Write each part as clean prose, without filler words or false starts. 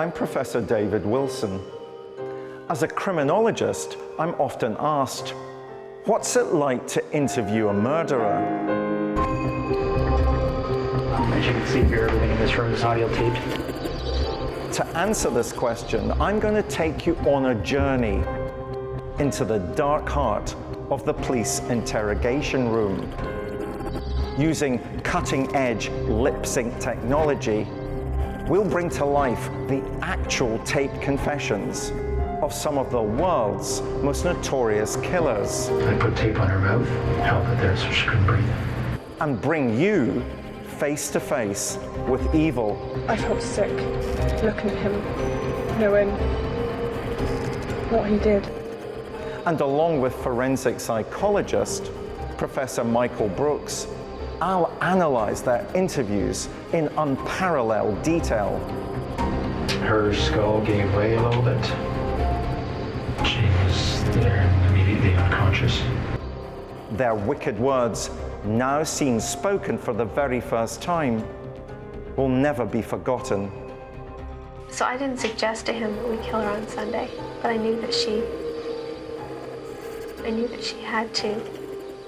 I'm Professor David Wilson. As a criminologist, I'm often asked, what's it like to interview a murderer? As you can see here, everything in this room is audio taped. To answer this question, I'm going to take you on a journey into the dark heart of the police interrogation room. Using cutting-edge lip-sync technology, we'll bring to life the actual taped confessions of some of the world's most notorious killers. I put tape on her mouth, held it there so she couldn't breathe. And bring you face to face with evil. I felt sick looking at him, knowing what he did. And along with forensic psychologist Professor Michael Brooks, I'll analyze their interviews in unparalleled detail. Her skull gave way a little bit. She was there immediately unconscious. Their wicked words, now seen spoken for the very first time, will never be forgotten. So I didn't suggest to him that we kill her on Sunday, but I knew that she had to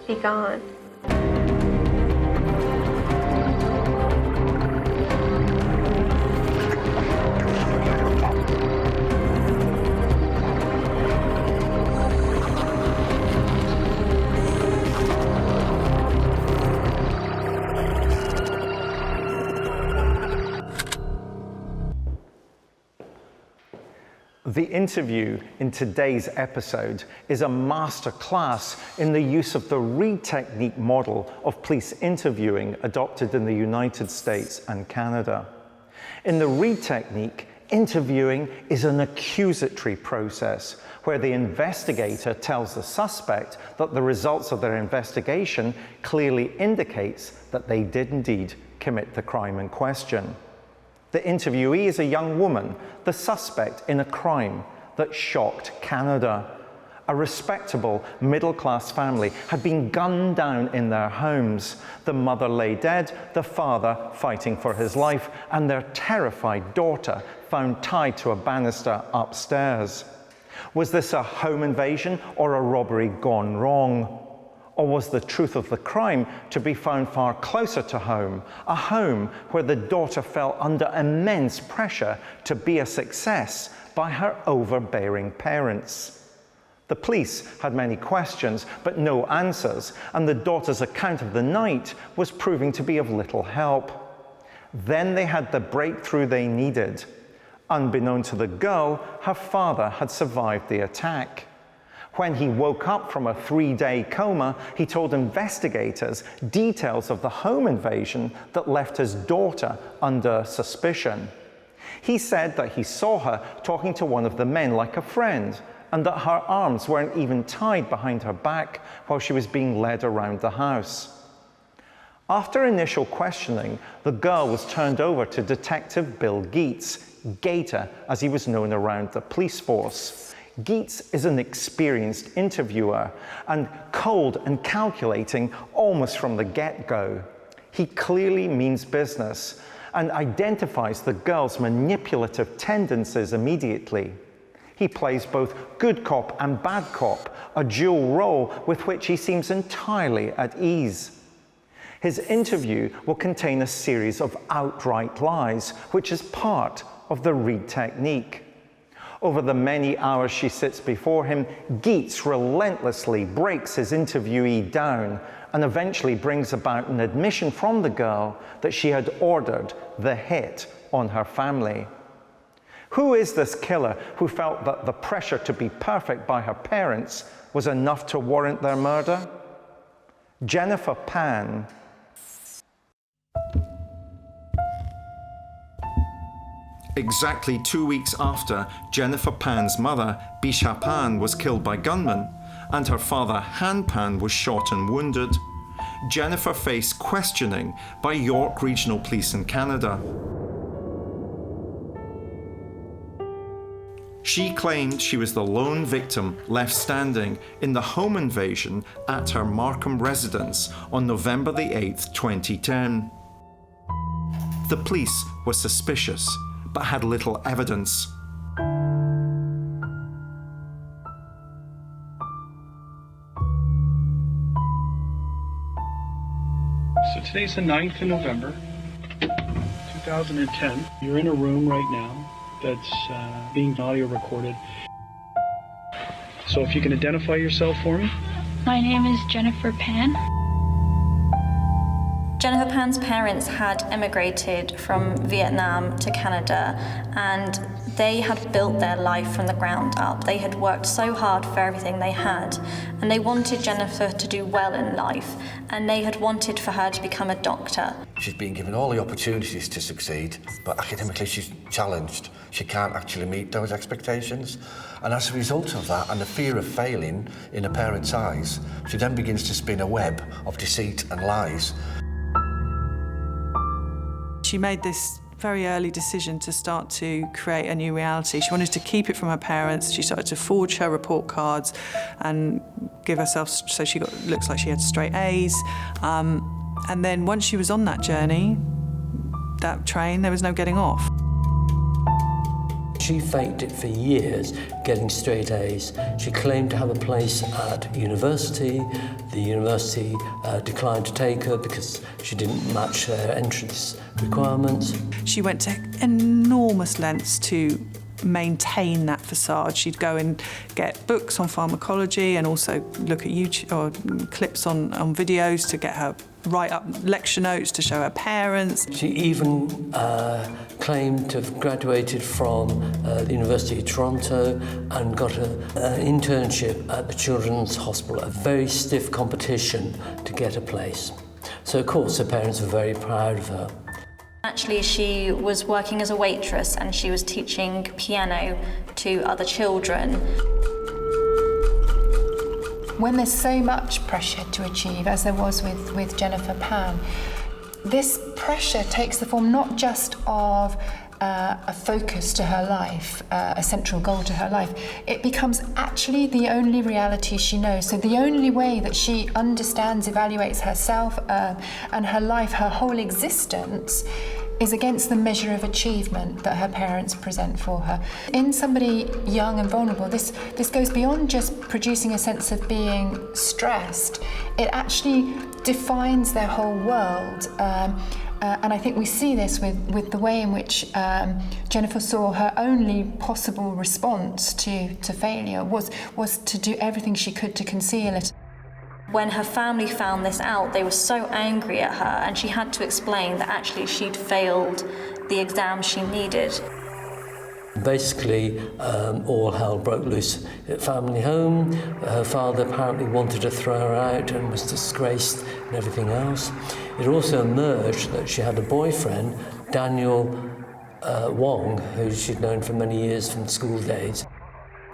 be gone. The interview in today's episode is a master class in the use of the Reid technique model of police interviewing adopted in the United States and Canada. In the Reid technique, interviewing is an accusatory process where the investigator tells the suspect that the results of their investigation clearly indicates that they did indeed commit the crime in question. The interviewee is a young woman, the suspect in a crime that shocked Canada. A respectable middle-class family had been gunned down in their homes. The mother lay dead, the father fighting for his life, and their terrified daughter found tied to a banister upstairs. Was this a home invasion or a robbery gone wrong? Or was the truth of the crime to be found far closer to home, a home where the daughter fell under immense pressure to be a success by her overbearing parents? The police had many questions, but no answers, and the daughter's account of the night was proving to be of little help. Then they had the breakthrough they needed. Unbeknown to the girl, her father had survived the attack. When he woke up from a 3-day coma, he told investigators details of the home invasion that left his daughter under suspicion. He said that he saw her talking to one of the men like a friend, and that her arms weren't even tied behind her back while she was being led around the house. After initial questioning, the girl was turned over to Detective Bill Geets, Gator as he was known around the police force. Geets is an experienced interviewer and cold and calculating almost from the get-go. He clearly means business and identifies the girl's manipulative tendencies immediately. He plays both good cop and bad cop, a dual role with which he seems entirely at ease. His interview will contain a series of outright lies, which is part of the Reid technique. Over the many hours she sits before him, Geets relentlessly breaks his interviewee down and eventually brings about an admission from the girl that she had ordered the hit on her family. Who is this killer who felt that the pressure to be perfect by her parents was enough to warrant their murder? Jennifer Pan. Exactly 2 weeks after Jennifer Pan's mother, Bisha Pan, was killed by gunmen, and her father, Han Pan, was shot and wounded, Jennifer faced questioning by York Regional Police in Canada. She claimed she was the lone victim left standing in the home invasion at her Markham residence on November the 8th, 2010. The police were suspicious, but had little evidence. So today's the 9th of November, 2010. You're in a room right now that's being audio recorded. So if you can identify yourself for me. My name is Jennifer Pan. Jennifer Pan's parents had emigrated from Vietnam to Canada, and they had built their life from the ground up. They had worked so hard for everything they had, and they wanted Jennifer to do well in life, and they had wanted for her to become a doctor. She's been given all the opportunities to succeed, but academically she's challenged. She can't actually meet those expectations. And as a result of that, and the fear of failing in a parent's eyes, she then begins to spin a web of deceit and lies. She made this very early decision to start to create a new reality. She wanted to keep it from her parents. She started to forge her report cards and give herself, so she looks like she had straight A's. And then once she was on that journey, that train, there was no getting off. She faked it for years, getting straight A's. She claimed to have a place at university. The university declined to take her because she didn't match their entrance requirements. She went to enormous lengths to maintain that facade. She'd go and get books on pharmacology and also look at YouTube or clips on videos to get her write up lecture notes to show her parents. She even claimed to have graduated from the University of Toronto and got an internship at the Children's Hospital, a very stiff competition to get a place. So of course her parents were very proud of her. Actually, she was working as a waitress and she was teaching piano to other children. When there's so much pressure to achieve, as there was with Jennifer Pan, this pressure takes the form not just of a focus to her life, a central goal to her life. It becomes actually the only reality she knows. So the only way that she understands, evaluates herself and her life, her whole existence, is against the measure of achievement that her parents present for her. In somebody young and vulnerable, this goes beyond just producing a sense of being stressed. It actually defines their whole world. And I think we see this with the way in which Jennifer saw her only possible response to failure was to do everything she could to conceal it. When her family found this out, they were so angry at her, and she had to explain that actually she'd failed the exam she needed. Basically, all hell broke loose at family home. Her father apparently wanted to throw her out and was disgraced and everything else. It also emerged that she had a boyfriend, Daniel Wong, who she'd known for many years from school days.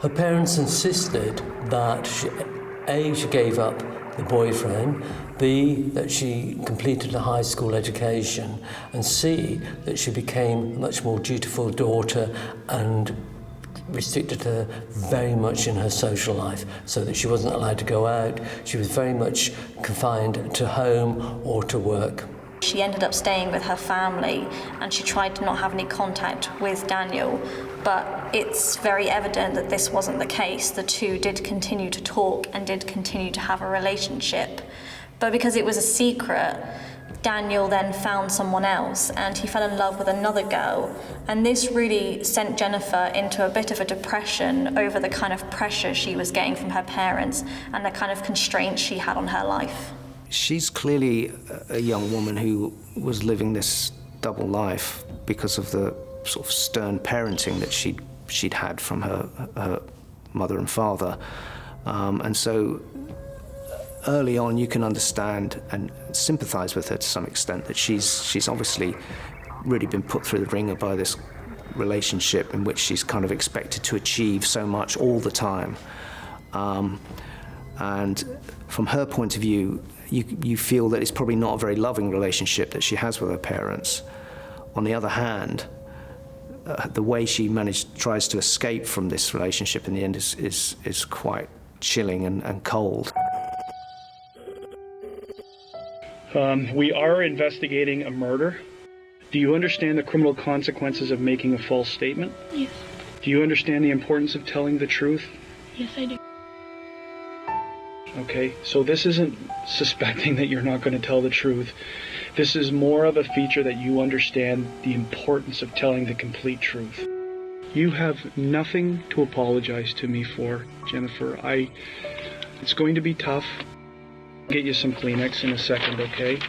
Her parents insisted that she gave up the boyfriend, B, that she completed a high school education, and C, that she became a much more dutiful daughter and restricted her very much in her social life, so that she wasn't allowed to go out. She was very much confined to home or to work. She ended up staying with her family, and she tried to not have any contact with Daniel, but it's very evident that this wasn't the case. The two did continue to talk and did continue to have a relationship. But because it was a secret, Daniel then found someone else and he fell in love with another girl. And this really sent Jennifer into a bit of a depression over the kind of pressure she was getting from her parents and the kind of constraints she had on her life. She's clearly a young woman who was living this double life because of the sort of stern parenting that she'd had from her mother and father. And so early on you can understand and sympathise with her to some extent, that she's obviously really been put through the ringer by this relationship in which she's kind of expected to achieve so much all the time. And from her point of view, you feel that it's probably not a very loving relationship that she has with her parents. On the other hand, the way she tries to escape from this relationship in the end is quite chilling and cold. We are investigating a murder. Do you understand the criminal consequences of making a false statement? Yes. Do you understand the importance of telling the truth? Yes, I do. Okay, so this isn't suspecting that you're not going to tell the truth. This is more of a feature that you understand the importance of telling the complete truth. You have nothing to apologize to me for, Jennifer. It's going to be tough. I'll get you some Kleenex in a second, okay?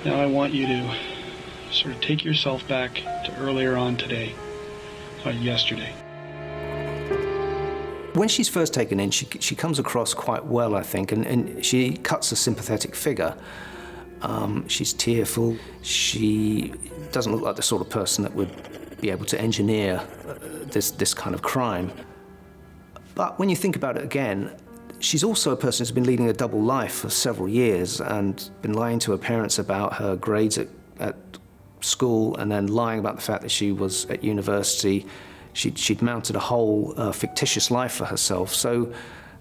Now I want you to sort of take yourself back to earlier on today, yesterday. When she's first taken in, she comes across quite well, I think, and she cuts a sympathetic figure. She's tearful. She doesn't look like the sort of person that would be able to engineer this kind of crime. But when you think about it again, she's also a person who's been leading a double life for several years and been lying to her parents about her grades at school and then lying about the fact that she was at university. She'd mounted a whole fictitious life for herself. So,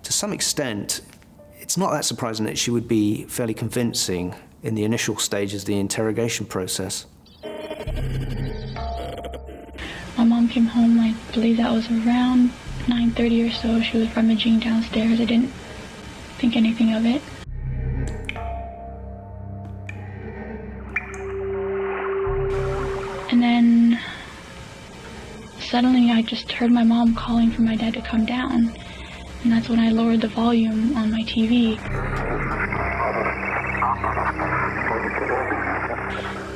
to some extent, it's not that surprising that she would be fairly convincing in the initial stages of the interrogation process. My mom came home, I believe that was around 9:30 or so. She was rummaging downstairs. I didn't think anything of it. And then suddenly I just heard my mom calling for my dad to come down. And that's when I lowered the volume on my TV.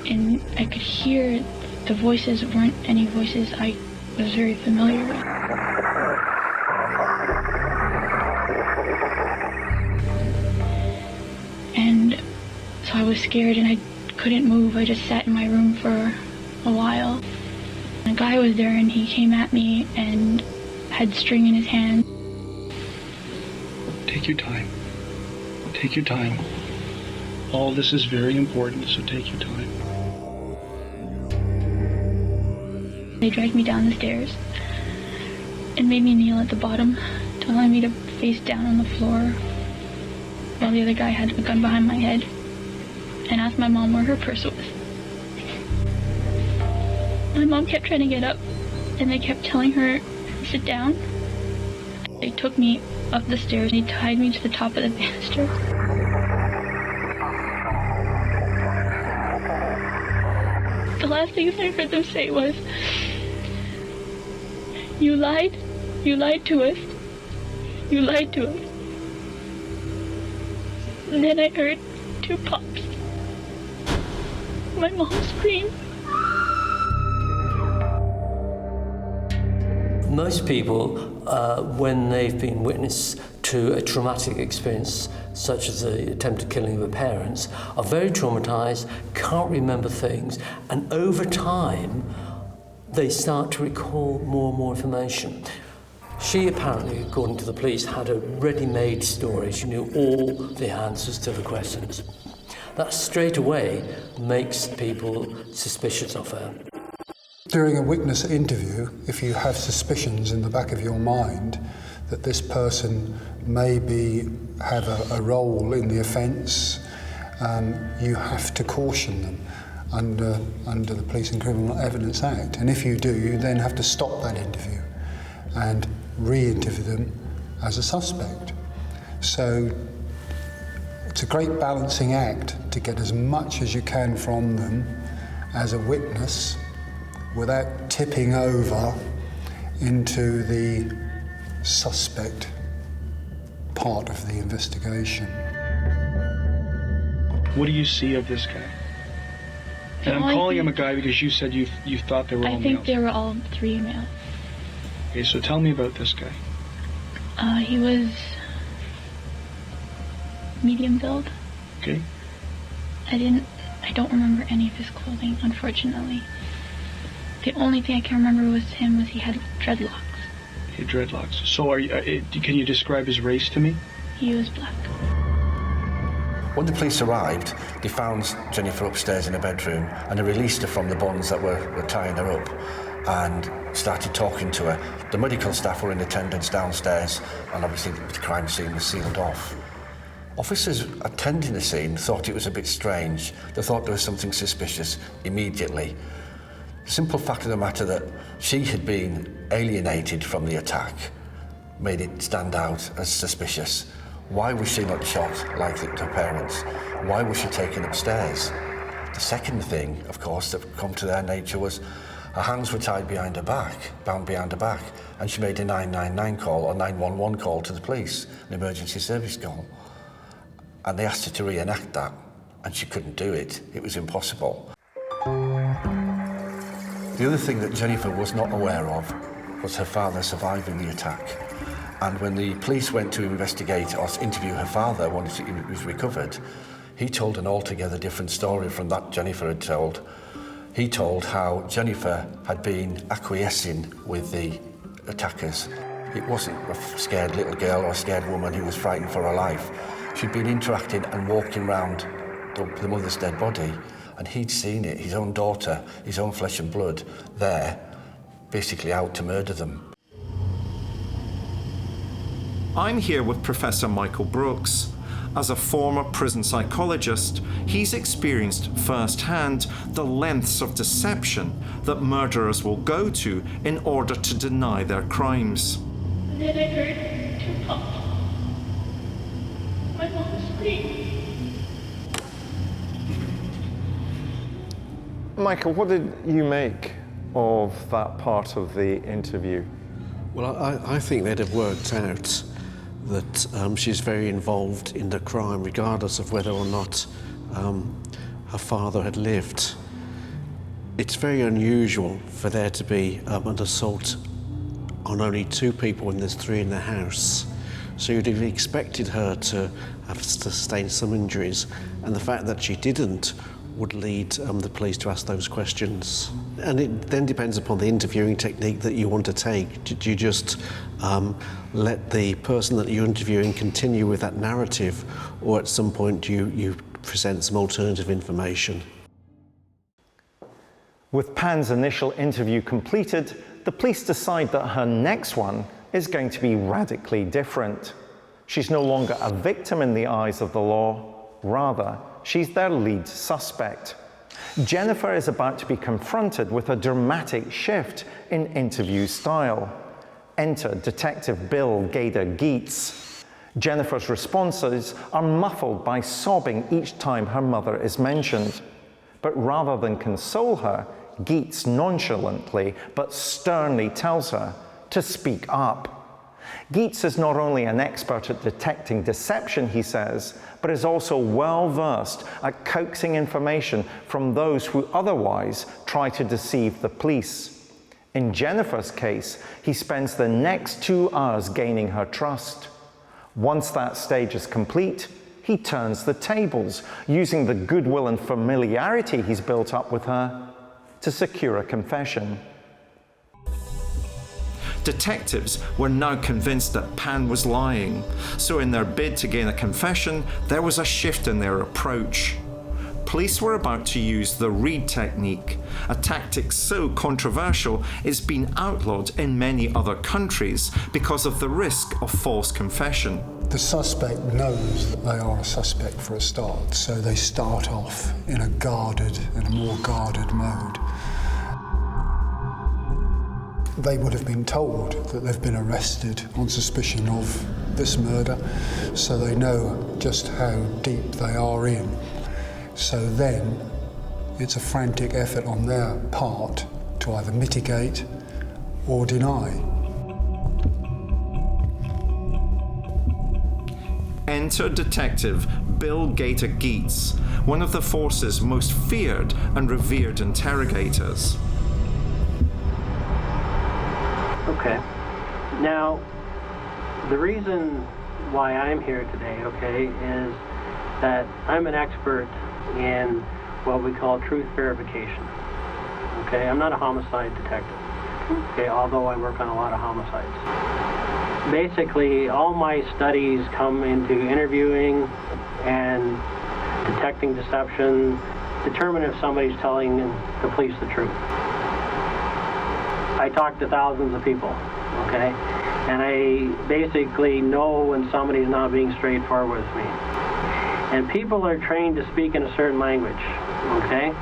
And I could hear the voices weren't any voices I was very familiar with. And so I was scared and I couldn't move. I just sat in my room for a while. A guy was there and he came at me and had string in his hand. Take your time. Take your time. All this is very important, so take your time. They dragged me down the stairs and made me kneel at the bottom, telling me to face down on the floor while the other guy had a gun behind my head and asked my mom where her purse was. My mom kept trying to get up, and they kept telling her, sit down. They took me up the stairs, and they tied me to the top of the banister. The last thing I heard them say was, you lied to us, you lied to us. And then I heard 2 pops. My mom screamed. Most people, when they've been witness to a traumatic experience, such as the attempted killing of their parents, are very traumatized, can't remember things, and over time, they start to recall more and more information. She apparently, according to the police, had a ready-made story. She knew all the answers to the questions. That straight away makes people suspicious of her. During a witness interview, if you have suspicions in the back of your mind that this person may have a role in the offence, you have to caution them under the Police and Criminal Evidence Act. And if you do, you then have to stop that interview and re-interview them as a suspect. So it's a great balancing act to get as much as you can from them as a witness without tipping over into the suspect part of the investigation. What do you see of this guy? And I'm calling him a guy because you said you thought they were all males. I think they were all 3 males. Okay, so tell me about this guy. He was medium build. Okay. I don't remember any of his clothing, unfortunately. The only thing I can remember was he had dreadlocks. He had dreadlocks. So can you describe his race to me? He was black. When the police arrived, they found Jennifer upstairs in her bedroom and they released her from the bonds that were tying her up and started talking to her. The medical staff were in attendance downstairs and obviously the crime scene was sealed off. Officers attending the scene thought it was a bit strange. They thought there was something suspicious immediately. The simple fact of the matter that she had been alienated from the attack made it stand out as suspicious. Why was she not shot like her parents? Why was she taken upstairs? The second thing, of course, that come to their nature was her hands were tied behind her back, bound behind her back, and she made a 999 call or 911 call to the police, an emergency service call. And they asked her to reenact that, and she couldn't do it. It was impossible. The other thing that Jennifer was not aware of was her father surviving the attack. And when the police went to investigate or interview her father once he was recovered, he told an altogether different story from that Jennifer had told. He told how Jennifer had been acquiescing with the attackers. It wasn't a scared little girl or a scared woman who was frightened for her life. She'd been interacting and walking around the mother's dead body, and he'd seen it, his own daughter, his own flesh and blood, there, basically out to murder them. I'm here with Professor Michael Brooks. As a former prison psychologist, he's experienced firsthand the lengths of deception that murderers will go to in order to deny their crimes. And then I heard 2 pops. My mom screamed. Michael, what did you make of that part of the interview? Well, I think they'd have worked out that she's very involved in the crime, regardless of whether or not her father had lived. It's very unusual for there to be an assault on only 2 people when there's 3 in the house. So you'd have expected her to have sustained some injuries, and the fact that she didn't would lead the police to ask those questions. And it then depends upon the interviewing technique that you want to take. Do you just let the person that you're interviewing continue with that narrative, or at some point you present some alternative information? With Pan's initial interview completed, the police decide that her next one is going to be radically different. She's no longer a victim in the eyes of the law. Rather, she's their lead suspect. Jennifer is about to be confronted with a dramatic shift in interview style. Enter Detective Bill Gader-Geets. Jennifer's responses are muffled by sobbing each time her mother is mentioned. But rather than console her, Geets nonchalantly but sternly tells her to speak up. Geets is not only an expert at detecting deception, he says, but is also well versed at coaxing information from those who otherwise try to deceive the police. In Jennifer's case, he spends the next 2 hours gaining her trust. Once that stage is complete, he turns the tables, using the goodwill and familiarity he's built up with her to secure a confession. Detectives were now convinced that Pan was lying, so in their bid to gain a confession, there was a shift in their approach. Police were about to use the Reid technique, a tactic so controversial it's been outlawed in many other countries because of the risk of false confession. The suspect knows that they are a suspect for a start, so they start off in a more guarded mode. They would have been told that they've been arrested on suspicion of this murder, so they know just how deep they are in. So then it's a frantic effort on their part to either mitigate or deny. Enter Detective Bill Gader-Geets, one of the force's most feared and revered interrogators. Okay. Now, the reason why I'm here today, okay, is that I'm an expert in what we call truth verification. Okay, I'm not a homicide detective, okay, although I work on a lot of homicides. Basically, all my studies come into interviewing and detecting deception, determine if somebody's telling the police the truth. I talk to thousands of people, okay? And I basically know when somebody's not being straightforward with me. And people are trained to speak in a certain language, okay?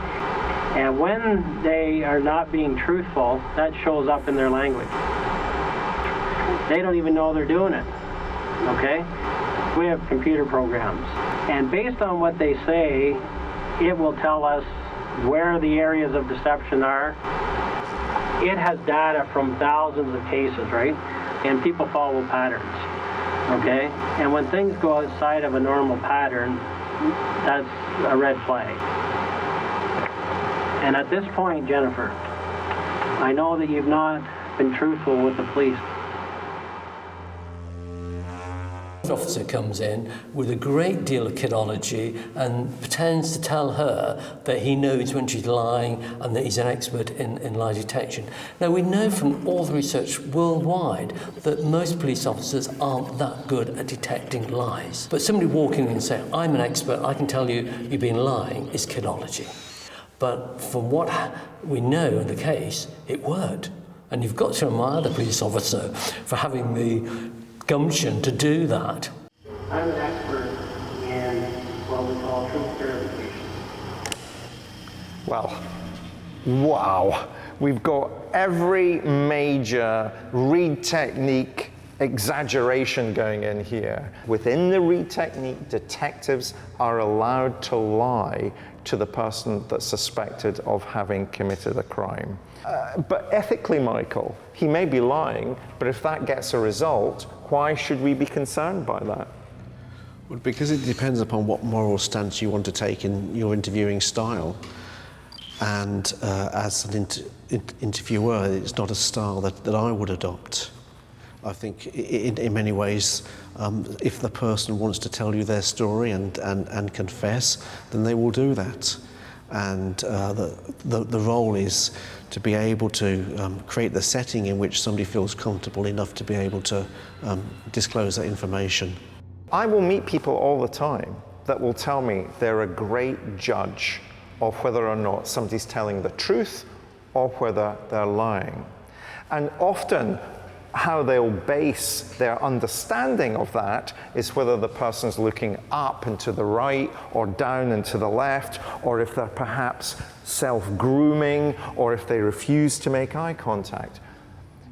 And when they are not being truthful, that shows up in their language. They don't even know they're doing it, okay? We have computer programs, and based on what they say, it will tell us where the areas of deception are. It has data from thousands of cases, right? And people follow patterns, okay? And when things go outside of a normal pattern, that's a red flag. And at this point, Jennifer, I know that you've not been truthful with the police. The officer comes in with a great deal of kidology and pretends to tell her that he knows when she's lying and that he's an expert in lie detection. Now, we know from all the research worldwide that most police officers aren't that good at detecting lies. But somebody walking in and saying, I'm an expert, I can tell you you've been lying, is kidology. But from what we know in the case, it worked. And you've got to admire the police officer for having the gumption to do that. I'm an expert in what we call truth verification. Well, wow. We've got every major Reid technique exaggeration going in here. Within the Reid technique, detectives are allowed to lie to the person that's suspected of having committed a crime. But ethically, Michael, he may be lying, but if that gets a result, why should we be concerned by that? Well, because it depends upon what moral stance you want to take in your interviewing style. And as an interviewer, it's not a style that I would adopt. I think in many ways, if the person wants to tell you their story and confess, then they will do that. And the role is to be able to create the setting in which somebody feels comfortable enough to be able to disclose that information. I will meet people all the time that will tell me they're a great judge of whether or not somebody's telling the truth or whether they're lying. And often, how they'll base their understanding of that is whether the person's looking up and to the right or down and to the left, or if they're perhaps self-grooming, or if they refuse to make eye contact.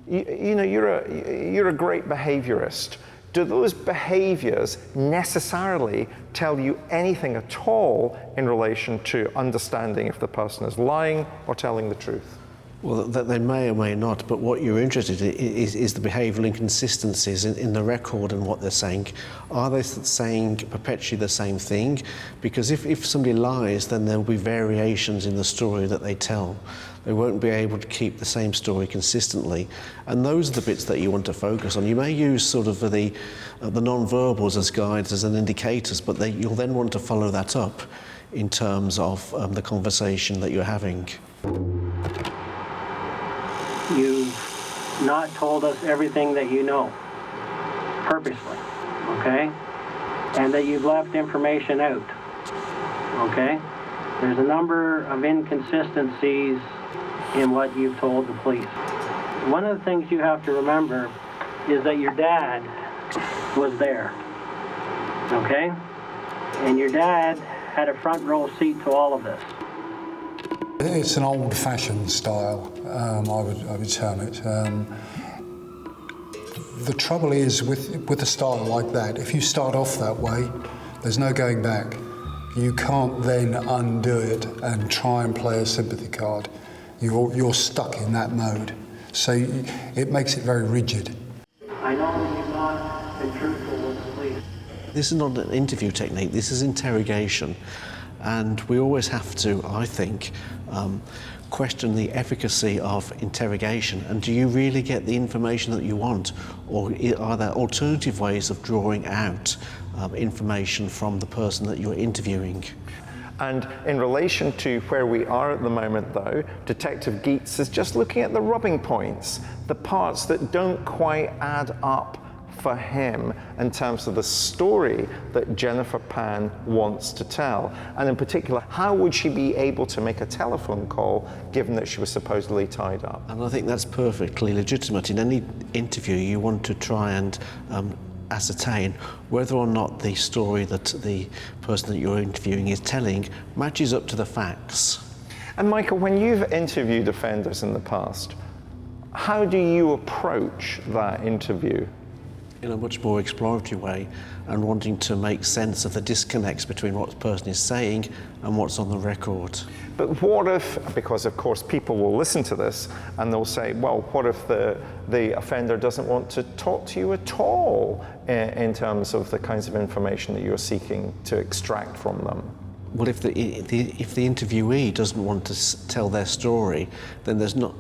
You know, you're a great behaviorist. Do those behaviors necessarily tell you anything at all in relation to understanding if the person is lying or telling the truth? Well, they may or may not, but what you're interested in is the behavioural inconsistencies in the record and what they're saying. Are they saying perpetually the same thing? Because if somebody lies, then there'll be variations in the story that they tell. They won't be able to keep the same story consistently. And those are the bits that you want to focus on. You may use sort of the non-verbals as guides, as an indicators, but you'll then want to follow that up in terms of the conversation that you're having. You've not told us everything that you know, purposely, okay? And that you've left information out, okay? There's a number of inconsistencies in what you've told the police. One of the things you have to remember is that your dad was there, okay? And your dad had a front row seat to all of this. It's an old-fashioned style, I would term it. The trouble is with a style like that, if you start off that way, there's no going back. You can't then undo it and try and play a sympathy card. You're stuck in that mode. So it makes it very rigid. I know that you've not been truthful with the police. This is not an interview technique, this is interrogation. And we always have to, I think, question the efficacy of interrogation. And do you really get the information that you want? Or are there alternative ways of drawing out information from the person that you're interviewing? And in relation to where we are at the moment, though, Detective Geets is just looking at the rubbing points, the parts that don't quite add up for him in terms of the story that Jennifer Pan wants to tell. And in particular, how would she be able to make a telephone call given that she was supposedly tied up? And I think that's perfectly legitimate. In any interview, you want to try and ascertain whether or not the story that the person that you're interviewing is telling matches up to the facts. And Michael, when you've interviewed offenders in the past, how do you approach that interview? In a much more exploratory way, and wanting to make sense of the disconnects between what the person is saying and what's on the record. But what if, because of course people will listen to this and they'll say, well, what if the offender doesn't want to talk to you at all in terms of the kinds of information that you're seeking to extract from them? Well, if the interviewee doesn't want to tell their story, then there's not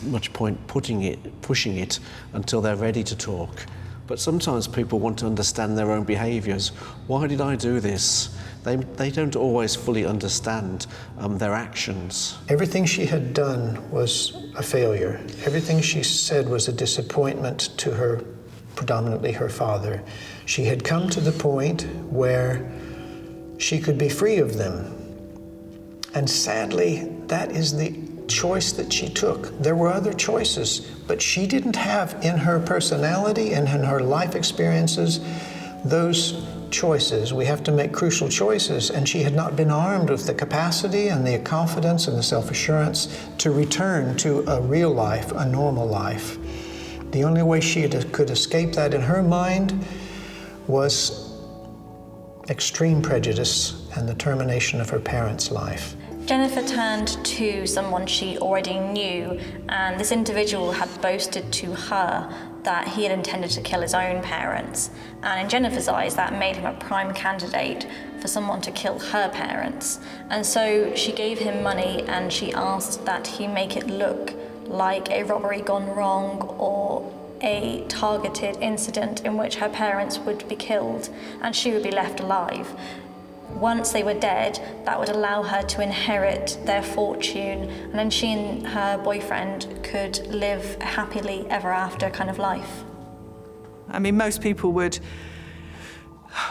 much point pushing it until they're ready to talk. But sometimes people want to understand their own behaviours. Why did I do this? They don't always fully understand their actions. Everything she had done was a failure. Everything she said was a disappointment to her, predominantly her father. She had come to the point where she could be free of them. And sadly, that is the choice that she took. There were other choices, but she didn't have in her personality and in her life experiences those choices. We have to make crucial choices, and she had not been armed with the capacity and the confidence and the self-assurance to return to a real life, a normal life. The only way she could escape that in her mind was extreme prejudice and the termination of her parents' life. Jennifer turned to someone she already knew, and this individual had boasted to her that he had intended to kill his own parents. And in Jennifer's eyes, that made him a prime candidate for someone to kill her parents. And so she gave him money and she asked that he make it look like a robbery gone wrong or a targeted incident in which her parents would be killed and she would be left alive. Once they were dead, that would allow her to inherit their fortune, and then she and her boyfriend could live a happily ever after kind of life. I mean, most people would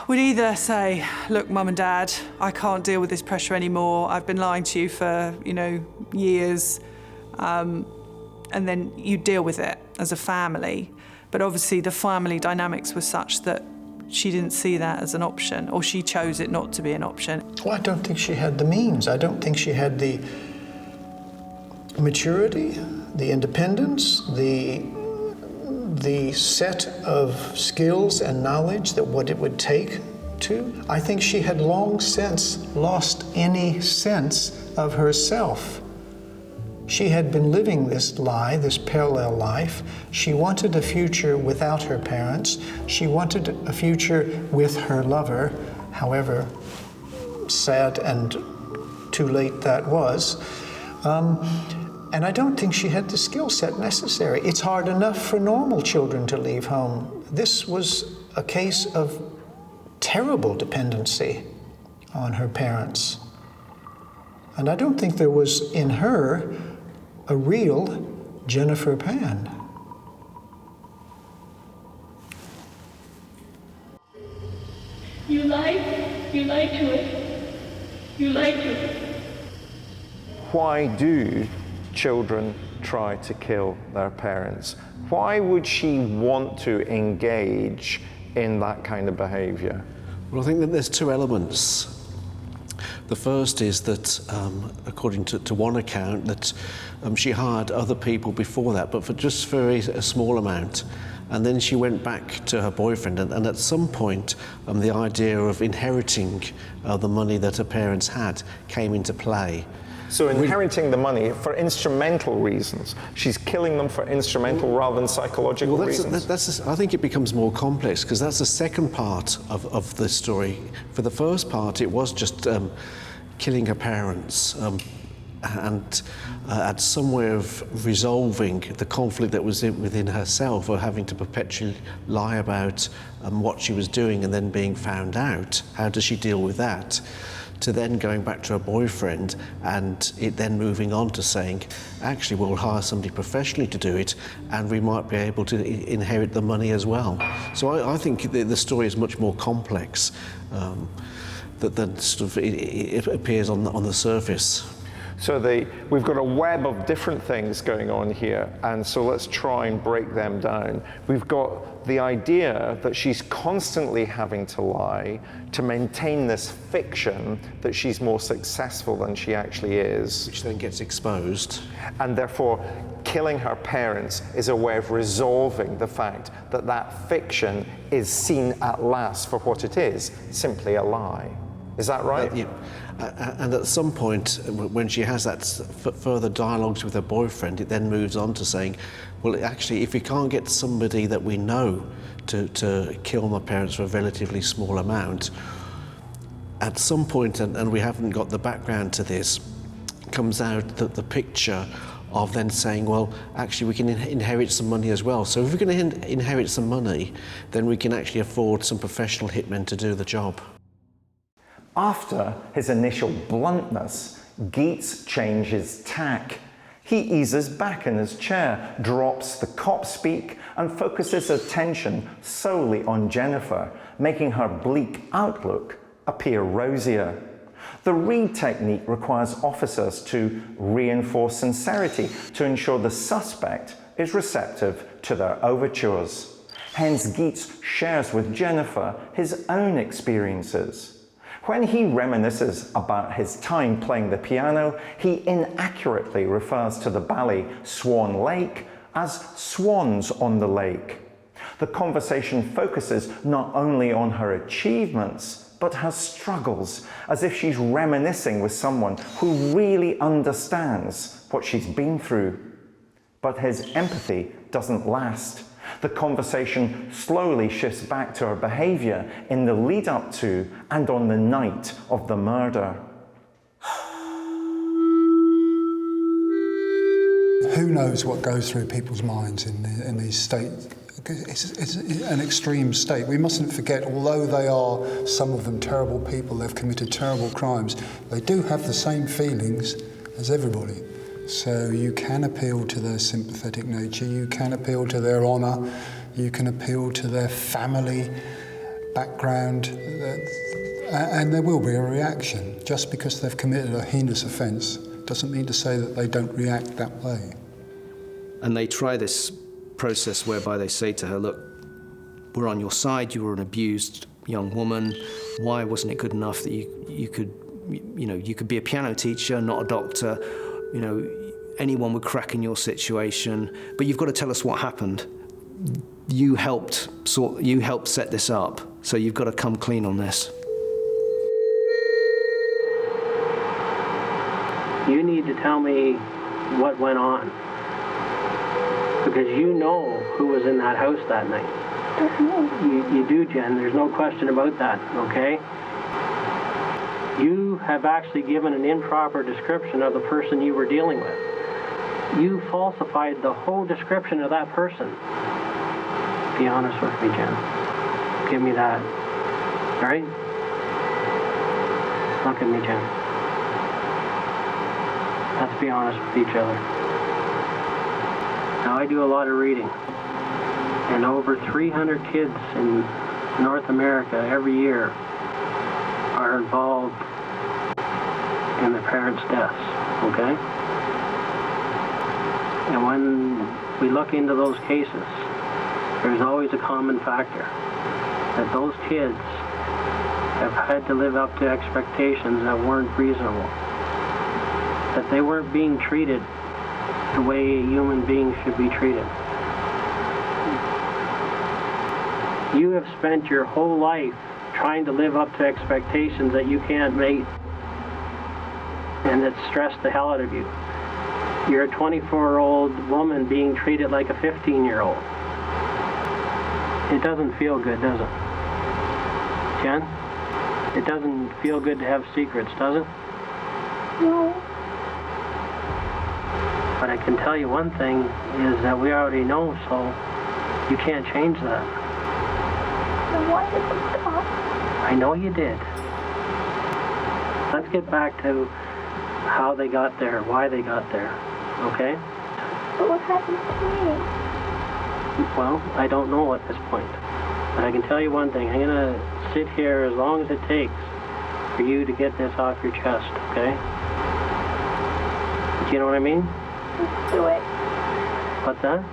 either say, look, Mum and Dad, I can't deal with this pressure anymore. I've been lying to you for, years. And then you deal with it as a family. But obviously the family dynamics were such that she didn't see that as an option, or she chose it not to be an option. Well, I don't think she had the means. I don't think she had the maturity, the independence, the set of skills and knowledge that what it would take to. I think she had long since lost any sense of herself. She had been living this lie, this parallel life. She wanted a future without her parents. She wanted a future with her lover, however sad and too late that was. And I don't think she had the skill set necessary. It's hard enough for normal children to leave home. This was a case of terrible dependency on her parents. And I don't think there was in her a real Jennifer Pan. You lied to us. You lied to us. Why do children try to kill their parents? Why would she want to engage in that kind of behavior? Well, I think that there's two elements. The first is that, according to one account, that she hired other people before that, but for just a small amount. And then she went back to her boyfriend, and at some point, the idea of inheriting the money that her parents had came into play. So inheriting the money for instrumental reasons. She's killing them for instrumental rather than psychological reasons. I think it becomes more complex, because that's the second part of the story. For the first part, it was just killing her parents and had some way of resolving the conflict that was within herself, or having to perpetually lie about what she was doing and then being found out. How does she deal with that? To then going back to her boyfriend, and it then moving on to saying, actually, we'll hire somebody professionally to do it, and we might be able to inherit the money as well. So I think the story is much more complex than sort of it appears on the surface. So we've got a web of different things going on here, and so let's try and break them down. We've got the idea that she's constantly having to lie to maintain this fiction that she's more successful than she actually is. Which then gets exposed. And therefore, killing her parents is a way of resolving the fact that that fiction is seen at last for what it is, simply a lie. Is that right? Yeah. And at some point, when she has that further dialogues with her boyfriend, it then moves on to saying, well, actually, if we can't get somebody that we know to kill my parents for a relatively small amount, at some point, and we haven't got the background to this, comes out the picture of then saying, well, actually, we can inherit some money as well. So if we're going to inherit some money, then we can actually afford some professional hitmen to do the job. After his initial bluntness, Geets changes tack. He eases back in his chair, drops the cop speak, and focuses attention solely on Jennifer, making her bleak outlook appear rosier. The Reid technique requires officers to reinforce sincerity to ensure the suspect is receptive to their overtures. Hence, Geets shares with Jennifer his own experiences. When he reminisces about his time playing the piano, he inaccurately refers to the ballet Swan Lake as Swans on the Lake. The conversation focuses not only on her achievements, but her struggles, as if she's reminiscing with someone who really understands what she's been through. But his empathy doesn't last. The conversation slowly shifts back to her behaviour in the lead up to and on the night of the murder. Who knows what goes through people's minds in these states? It's an extreme state. We mustn't forget, although they are, some of them, terrible people, they've committed terrible crimes, they do have the same feelings as everybody. So you can appeal to their sympathetic nature, you can appeal to their honour, you can appeal to their family background, and there will be a reaction. Just because they've committed a heinous offence doesn't mean to say that they don't react that way. And they try this process whereby they say to her, look, we're on your side, you were an abused young woman, why wasn't it good enough that you could be a piano teacher, not a doctor? You know, anyone would crack in your situation, but you've got to tell us what happened. You helped set this up, so you've got to come clean on this. You need to tell me what went on, because you know who was in that house that night. You do, Jen. There's no question about that, okay? You have actually given an improper description of the person you were dealing with. You falsified the whole description of that person. Be honest with me, Jen. Give me that. All right? Look at me, Jen. Let's be honest with each other. Now, I do a lot of reading. And over 300 kids in North America every year are involved in the parents' deaths, okay? And when we look into those cases, there's always a common factor, that those kids have had to live up to expectations that weren't reasonable, that they weren't being treated the way a human being should be treated. You have spent your whole life trying to live up to expectations that you can't meet, and that stress the hell out of you. You're a 24-year-old woman being treated like a 15-year-old. It doesn't feel good, does it? Jen? It doesn't feel good to have secrets, does it? No. But I can tell you one thing is that we already know, so you can't change that. Then why did it stop? I know you did. Let's get back to how they got there, why they got there, okay? But what happened to me? Well, I don't know at this point. But I can tell you one thing. I'm going to sit here as long as it takes for you to get this off your chest, okay? Do you know what I mean? Do it. What's that?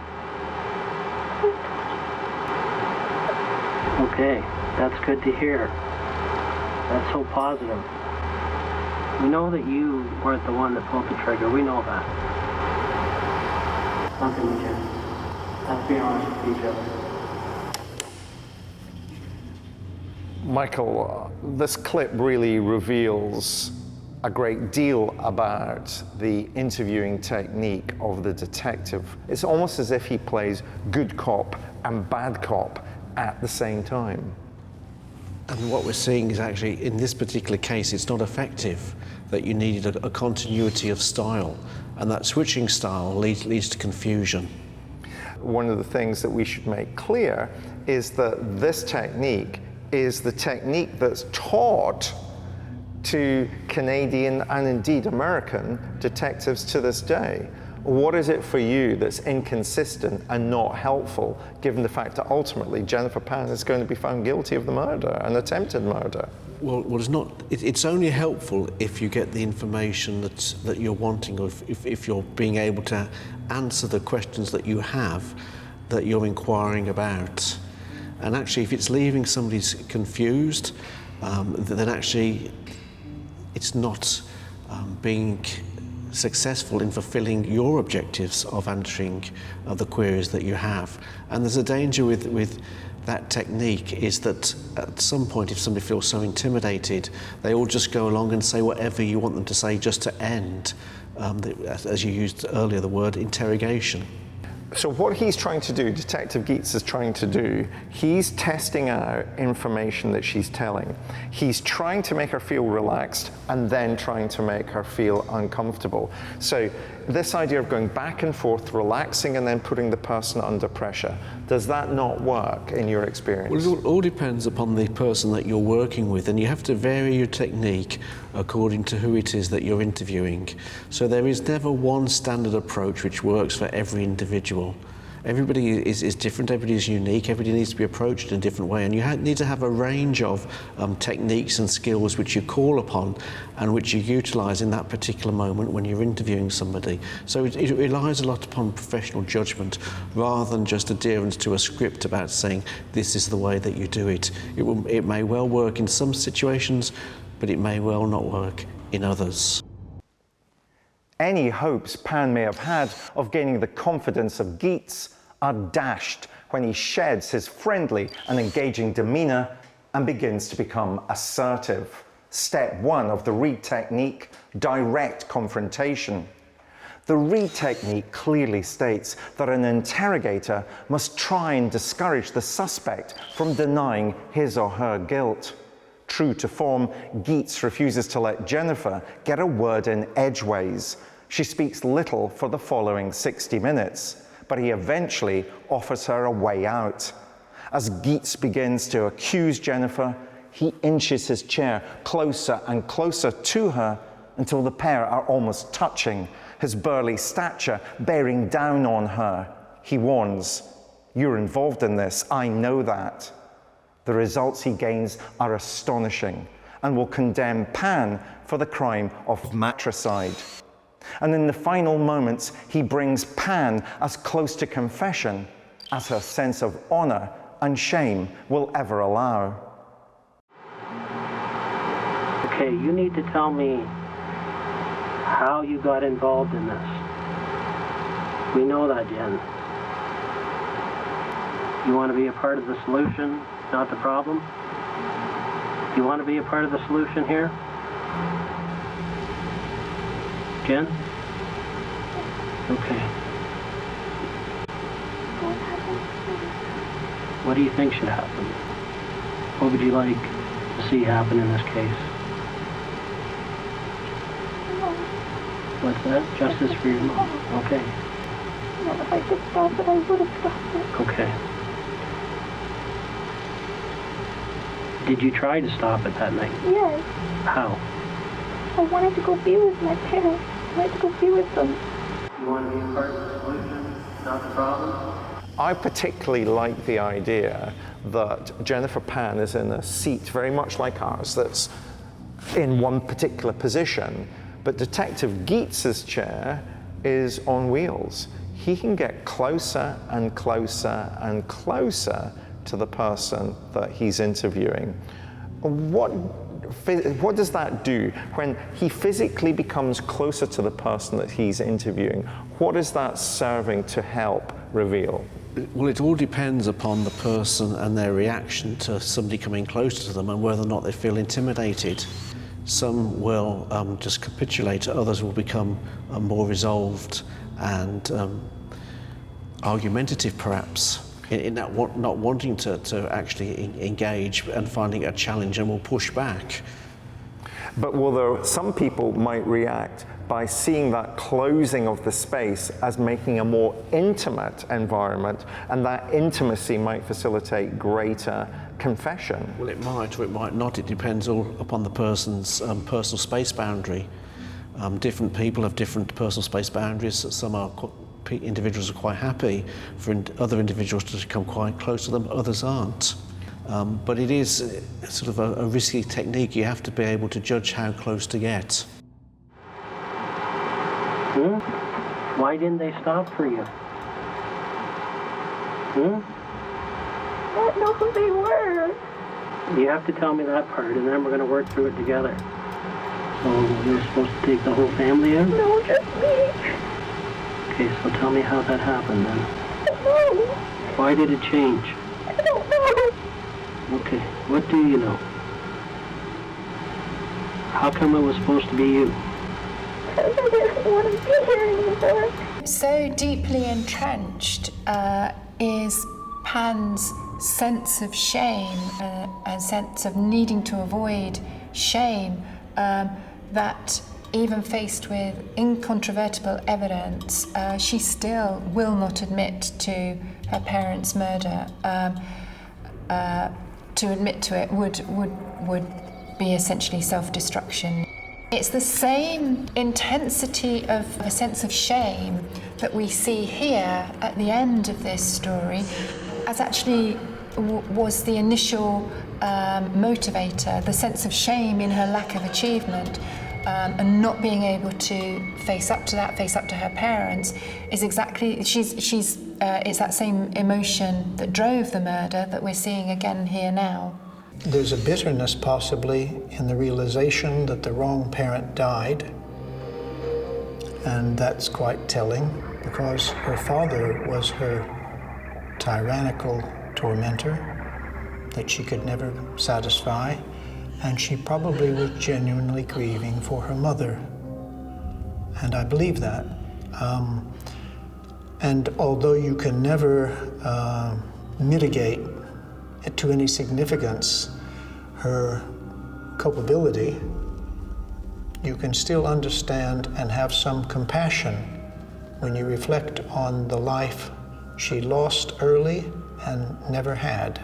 Okay, that's good to hear. That's so positive. We know that you weren't the one that pulled the trigger. We know that. Nothing, Jim. Let's be honest with each other. Michael, this clip really reveals a great deal about the interviewing technique of the detective. It's almost as if he plays good cop and bad cop at the same time. And what we're seeing is actually, in this particular case, it's not effective, that you needed a continuity of style, and that switching style leads to confusion. One of the things that we should make clear is that this technique is the technique that's taught to Canadian and indeed American detectives to this day. What is it for you that's inconsistent and not helpful, given the fact that ultimately Jennifer Pan is going to be found guilty of the murder, an attempted murder? Well, it's not. It's only helpful if you get the information that you're wanting, or if you're being able to answer the questions that you have, that you're inquiring about. And actually, if it's leaving somebody confused, then actually it's not being successful in fulfilling your objectives of answering the queries that you have. And there's a danger with that technique is that at some point, if somebody feels so intimidated, they all just go along and say whatever you want them to say just to end, as you used earlier, the word interrogation. So what he's trying to do, Detective Geets is trying to do, he's testing out information that she's telling. He's trying to make her feel relaxed and then trying to make her feel uncomfortable. So this idea of going back and forth, relaxing and then putting the person under pressure, does that not work in your experience? Well, it all depends upon the person that you're working with, and you have to vary your technique according to who it is that you're interviewing. So there is never one standard approach which works for every individual. Everybody is different, everybody is unique, everybody needs to be approached in a different way, and you need to have a range of techniques and skills which you call upon and which you utilise in that particular moment when you're interviewing somebody. So it relies a lot upon professional judgment rather than just adherence to a script about saying this is the way that you do it. It may well work in some situations, but it may well not work in others. Any hopes Pan may have had of gaining the confidence of Geets are dashed when he sheds his friendly and engaging demeanour and begins to become assertive. Step 1 of the Reid technique, direct confrontation. The Reid technique clearly states that an interrogator must try and discourage the suspect from denying his or her guilt. True to form, Geets refuses to let Jennifer get a word in edgeways. She speaks little for the following 60 minutes, but he eventually offers her a way out. As Geets begins to accuse Jennifer, he inches his chair closer and closer to her until the pair are almost touching, his burly stature bearing down on her. He warns, "You're involved in this, I know that." The results he gains are astonishing and will condemn Pan for the crime of matricide. And in the final moments, he brings Pan as close to confession as her sense of honour and shame will ever allow. Okay, you need to tell me how you got involved in this. We know that, Jen. You want to be a part of the solution, not the problem? You want to be a part of the solution here? Jen? Okay. What do you think should happen? What would you like to see happen in this case? What's that? Justice for your mom. Okay. Well, if I could stop it, I would have stopped it. Okay. Did you try to stop it that night? Yes. How? I wanted to go be with my parents. I wanted to go be with them. You want to be a part of the solution, not the problem? I particularly like the idea that Jennifer Pan is in a seat very much like ours that's in one particular position, But Detective Geetz's chair is on wheels. He can get closer and closer and closer to the person that he's interviewing. What does that do when he physically becomes closer to the person that he's interviewing? What is that serving to help reveal? Well, it all depends upon the person and their reaction to somebody coming closer to them and whether or not they feel intimidated. Some will just capitulate, others will become more resolved and argumentative perhaps, in that not wanting to actually engage and finding a challenge, and will push back. But some people might react by seeing that closing of the space as making a more intimate environment, and that intimacy might facilitate greater confession. Well, it might or it might not. It depends all upon the person's personal space boundary. Different people have different personal space boundaries. Some individuals are quite happy for other individuals to come quite close to them, others aren't. But it is sort of a risky technique. You have to be able to judge how close to get. Why didn't they stop for you? I don't know who they were. You have to tell me that part, and then we're going to work through it together. So you were supposed to take the whole family in? No, just me. Okay, so tell me how that happened then. I don't know. Why did it change? I don't know. Okay, what do you know? How come it was supposed to be you? Because I didn't want to be here anymore. So deeply entrenched is Pan's sense of shame, a sense of needing to avoid shame, that even faced with incontrovertible evidence, she still will not admit to her parents' murder. To admit to it would be essentially self-destruction. It's the same intensity of a sense of shame that we see here at the end of this story as actually was the initial motivator. The sense of shame in her lack of achievement and not being able to face up to her parents is exactly, it's that same emotion that drove the murder that we're seeing again here now. There's a bitterness possibly in the realization that the wrong parent died, and that's quite telling because her father was her tyrannical tormentor that she could never satisfy, and she probably was genuinely grieving for her mother. And I believe that. And although you can never mitigate it to any significance her culpability, you can still understand and have some compassion when you reflect on the life she lost early and never had.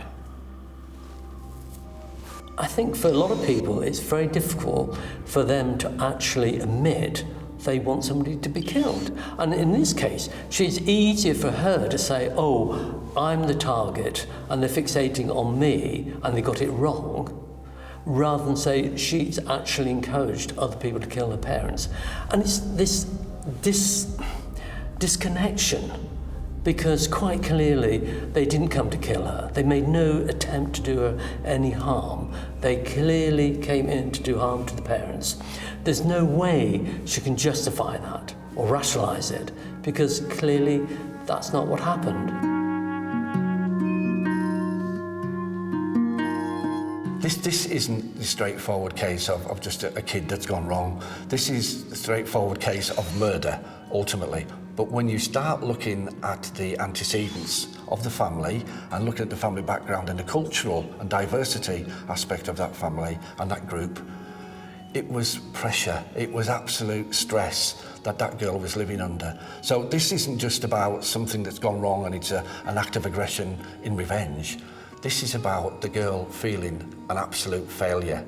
I think for a lot of people it's very difficult for them to actually admit they want somebody to be killed. And in this case, it's easier for her to say, oh, I'm the target and they're fixating on me and they got it wrong, rather than say she's actually encouraged other people to kill her parents. And it's this disconnection, because quite clearly they didn't come to kill her. They made no attempt to do her any harm. They clearly came in to do harm to the parents. There's no way she can justify that or rationalize it, because clearly that's not what happened. This isn't the straightforward case of just a kid that's gone wrong. This is the straightforward case of murder, ultimately. But when you start looking at the antecedents of the family and looking at the family background and the cultural and diversity aspect of that family and that group, it was pressure, it was absolute stress that girl was living under. So this isn't just about something that's gone wrong and it's an act of aggression in revenge. This is about the girl feeling an absolute failure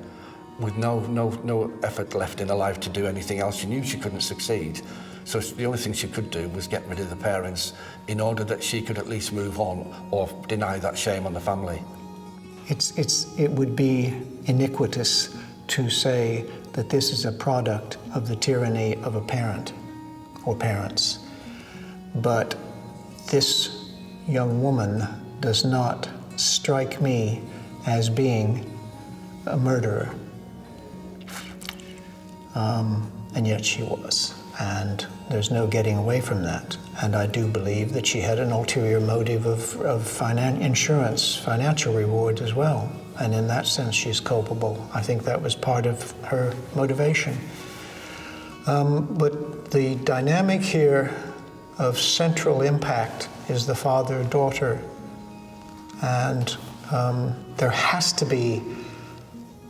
with no effort left in her life to do anything else. She knew she couldn't succeed. So the only thing she could do was get rid of the parents in order that she could at least move on or deny that shame on the family. It would be iniquitous to say that this is a product of the tyranny of a parent or parents. But this young woman does not strike me as being a murderer. And yet she was. And there's no getting away from that. And I do believe that she had an ulterior motive of financial rewards as well. And in that sense, she's culpable. I think that was part of her motivation. But the dynamic here of central impact is the father-daughter. And there has to be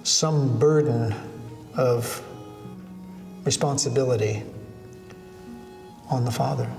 some burden of responsibility on the father.